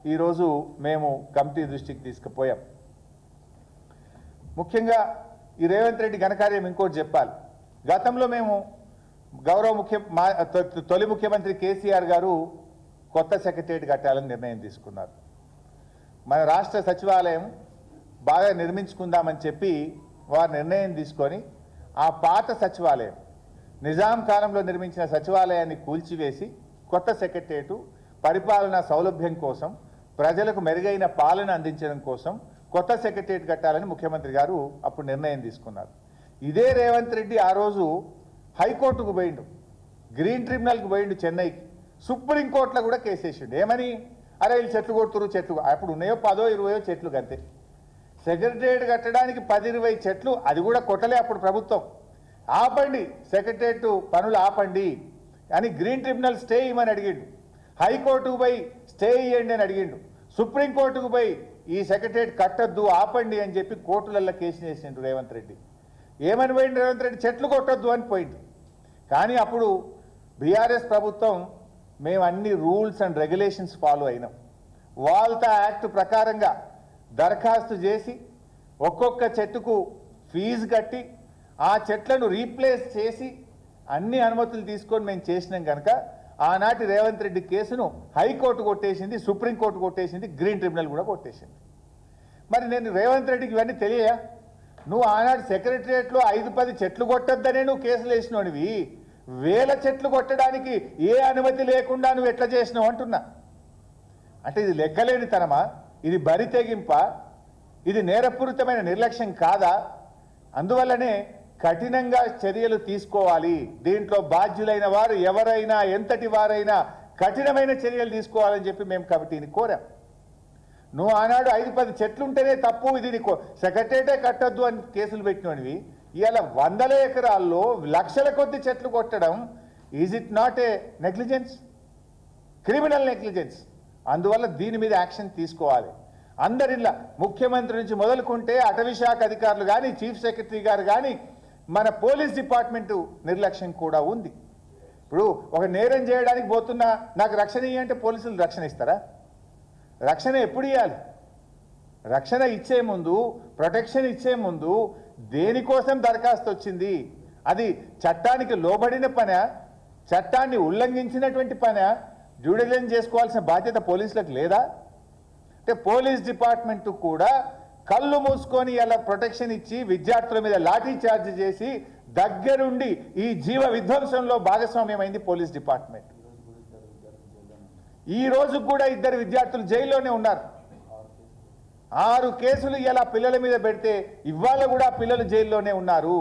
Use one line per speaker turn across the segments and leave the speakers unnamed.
ఈరోజు మేము కమిటీ దృష్టికి తీసుకుపోయాం. ముఖ్యంగా ఈ రేవంత్ రెడ్డి ఘనకార్యం ఇంకోటి చెప్పాలి. గతంలో మేము తొలి ముఖ్యమంత్రి కేసీఆర్ గారు కొత్త సెక్రటేరియట్ కట్టాలని నిర్ణయం తీసుకున్నారు. మన రాష్ట్ర సచివాలయం బాగా నిర్మించుకుందామని చెప్పి వారు నిర్ణయం తీసుకొని ఆ పాత సచివాలయం నిజాం కాలంలో నిర్మించిన సచివాలయాన్ని కూల్చివేసి కొత్త సెక్రటేరియట్ పరిపాలనా సౌలభ్యం కోసం ప్రజలకు మెరుగైన పాలన అందించడం కోసం కొత్త సెక్రటేరియట్ కట్టాలని ముఖ్యమంత్రి గారు అప్పుడు నిర్ణయం తీసుకున్నారు. ఇదే రేవంత్ రెడ్డి ఆ రోజు హైకోర్టుకు పోయిండు, గ్రీన్ ట్రిబ్యునల్కి పోయిండు, చెన్నైకి. సుప్రీంకోర్టులో కూడా కేసేసిండు. ఏమని? అరే వీళ్ళు చెట్లు కొడుతురు, అప్పుడు ఉన్నాయో 10-20 చెట్లు అంతే. సెక్రటేరియట్ కట్టడానికి 10-20 చెట్లు, అది కూడా కొట్టలే అప్పుడు ప్రభుత్వం. ఆపండి, సెక్రటేరియట్ పనులు ఆపండి అని గ్రీన్ ట్రిబ్యునల్ స్టే ఇవ్వమని అడిగిండు. హైకోర్టుకు పోయి స్టే ఇవ్వండి అని అడిగిండు. సుప్రీంకోర్టుకు పోయి ఈ సెక్రటేరియట్ కట్టొద్దు, ఆపండి అని చెప్పి కోర్టులలో కేసు వేసిండు రేవంత్ రెడ్డి. ఏమని పోయిండు రేవంత్ రెడ్డి? చెట్లు కొట్టొద్దు అని పోయిండు. కానీ అప్పుడు బీఆర్ఎస్ ప్రభుత్వం మేము అన్ని రూల్స్ అండ్ రెగ్యులేషన్స్ ఫాలో అయినాం. వాల్తా యాక్ట్ ప్రకారంగా దరఖాస్తు చేసి ఒక్కొక్క చెట్టుకు ఫీజు కట్టి ఆ చెట్లను రీప్లేస్ చేసి అన్ని అనుమతులు తీసుకొని మేము చేసినాం కనుక ఆనాటి రేవంత్ రెడ్డి కేసును హైకోర్టు కొట్టేసింది, సుప్రీంకోర్టు కొట్టేసింది, గ్రీన్ ట్రిబ్యునల్ కూడా కొట్టేసింది. మరి నేను రేవంత్ రెడ్డికి ఇవన్నీ తెలియయా? నువ్వు ఆనాటి సెక్రటరియట్లో 5-10 చెట్లు కొట్టొద్దనే నువ్వు కేసులు వేసినోనివి, 1000 చెట్లు కొట్టడానికి ఏ అనుమతి లేకుండా నువ్వు ఎట్లా చేసినావు అంటున్నా. అంటే ఇది లెక్కలేనితనమా? ఇది బరి తెగింప? ఇది నేరపూరితమైన నిర్లక్ష్యం కాదా? అందువల్లనే కఠినంగా చర్యలు తీసుకోవాలి. దీంట్లో బాధ్యులైన వారు ఎవరైనా, ఎంతటి వారైనా కఠినమైన చర్యలు తీసుకోవాలని చెప్పి మేము కమిటీని కోరాం. నువ్వు ఆనాడు 5-10 చెట్లు ఉంటేనే తప్పు, ఇది సెక్రటేరియటే కట్టొద్దు అని కేసులు పెట్టినవి. ఇలా 100 ఎకరాల్లో లక్షల కొద్ది చెట్లు కొట్టడం is it not a negligence? Criminal negligence. అందువల్ల దీని మీద యాక్షన్ తీసుకోవాలి. అందరిలా ముఖ్యమంత్రి నుంచి మొదలుకుంటే అటవీ శాఖ అధికారులు కానీ, చీఫ్ సెక్రటరీ గారు కానీ, మన పోలీస్ డిపార్ట్మెంటు నిర్లక్ష్యం కూడా ఉంది. ఇప్పుడు ఒక నేరం చేయడానికి పోతున్నా నాకు రక్షణ ఇవ్వంటే పోలీసులు రక్షణ ఇస్తారా? రక్షణ ఎప్పుడు ఇవ్వాలి? రక్షణ ఇచ్చే ముందు, ప్రొటెక్షన్ ఇచ్చే ముందు దేనికోసం దరఖాస్తు వచ్చింది, అది చట్టానికి లోబడిన పనా, చట్టాన్ని ఉల్లంఘించినటువంటి పనా, డ్యూ డిలిజెన్స్ చేసుకోవాల్సిన బాధ్యత పోలీసులకు లేదా? అంటే పోలీస్ డిపార్ట్మెంట్ కూడా కళ్ళు మూసుకొని ఇలా ప్రొటెక్షన్ ఇచ్చి విద్యార్థుల మీద లాఠీ చార్జ్ చేసి దగ్గరుండి ఈ జీవ విధ్వంసంలో భాగస్వామ్యమైంది పోలీస్ డిపార్ట్మెంట్. ఈ రోజు కూడా 2 విద్యార్థులు జైల్లోనే ఉన్నారు. 6 కేసులు ఇలా పిల్లల మీద పెడితే ఇవాళ కూడా పిల్లలు జైల్లోనే ఉన్నారు.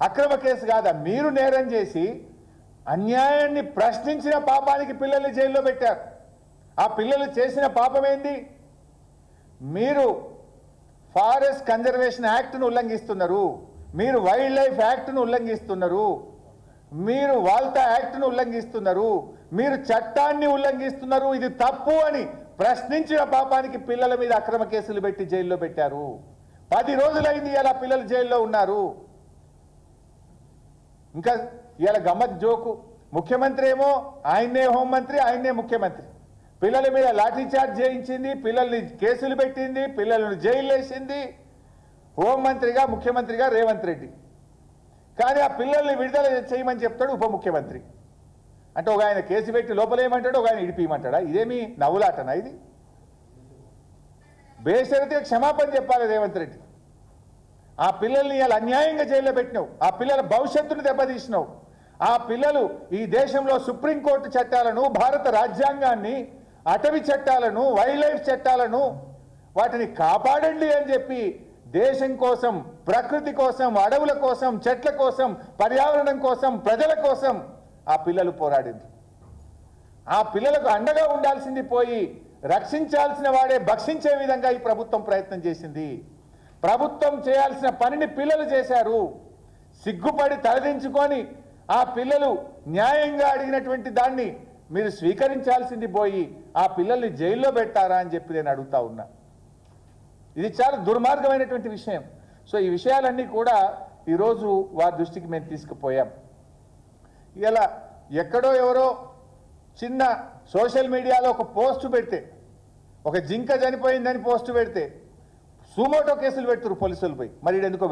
అక్రమ కేసు కాదా? మీరు నేరం చేసి అన్యాయాన్ని ప్రశ్నించిన పాపానికి పిల్లల్ని జైల్లో పెట్టారు. ఆ పిల్లలు చేసిన పాపం ఏంది? మీరు ఫారెస్ట్ కన్జర్వేషన్ యాక్ట్ను ఉల్లంఘిస్తున్నారు, మీరు వైల్డ్ లైఫ్ యాక్ట్ను ఉల్లంఘిస్తున్నారు, మీరు వాల్తా యాక్ట్ను ఉల్లంఘిస్తున్నారు, మీరు చట్టాన్ని ఉల్లంఘిస్తున్నారు, ఇది తప్పు అని ప్రశ్నించిన పాపానికి పిల్లల మీద అక్రమ కేసులు పెట్టి జైల్లో పెట్టారు. 10 రోజులైంది ఇలా పిల్లలు జైల్లో ఉన్నారు. ఇంకా ఇలా గమ్మత్ జోకు, ముఖ్యమంత్రి ఏమో ఆయన్నే హోంమంత్రి, ఆయన్నే ముఖ్యమంత్రి, పిల్లల మీద లాఠీ చార్జ్ చేయించింది, పిల్లల్ని కేసులు పెట్టింది, పిల్లలను జైలు వేసింది హోంమంత్రిగా, ముఖ్యమంత్రిగా రేవంత్ రెడ్డి. కానీ ఆ పిల్లల్ని విడుదల చేయమని చెప్తాడు ఉప ముఖ్యమంత్రి. అంటే ఒక ఆయన కేసు పెట్టి లోపలేయమంటాడు, ఒక ఆయన ఇడిపియమంటాడా? ఇదేమి నవ్వులాటనా? ఇది బేషరతుగా క్షమాపణ చెప్పాలి రేవంత్ రెడ్డి. ఆ పిల్లల్ని ఇలా అన్యాయంగా జైల్లో పెట్టినావు, ఆ పిల్లల భవిష్యత్తును దెబ్బతీసినావు. ఆ పిల్లలు ఈ దేశంలో సుప్రీంకోర్టు చట్టాలను, భారత రాజ్యాంగాన్ని, అటవీ చట్టాలను, వైల్డ్ లైఫ్ చట్టాలను వాటిని కాపాడండి అని చెప్పి దేశం కోసం, ప్రకృతి కోసం, అడవుల కోసం, చెట్ల కోసం, పర్యావరణం కోసం, ప్రజల కోసం ఆ పిల్లలు పోరాడింది. ఆ పిల్లలకు అండగా ఉండాల్సింది పోయి రక్షించాల్సిన వాడే భక్షించే విధంగా ఈ ప్రభుత్వం ప్రయత్నం చేసింది. ప్రభుత్వం చేయాల్సిన పనిని పిల్లలు చేశారు. సిగ్గుపడి తలదించుకొని ఆ పిల్లలు న్యాయంగా అడిగినటువంటి దాన్ని మీరు స్వీకరించాల్సింది పోయి ఆ పిల్లల్ని జైల్లో పెట్టారా అని చెప్పి నేను అడుగుతా ఉన్నా. ఇది చాలా దుర్మార్గమైనటువంటి విషయం. సో ఈ విషయాలన్నీ కూడా ఈరోజు వారి దృష్టికి మేము తీసుకుపోయాం. ఇలా ఎక్కడో ఎవరో చిన్న సోషల్ మీడియాలో ఒక పోస్ట్ పెడితే ఒక జింక చనిపోయిందని పోస్టు పెడితే సుమోటో కేసులు పెడుతున్నారు పోలీసులు పోయి, మరి ఈడు ఎందుకో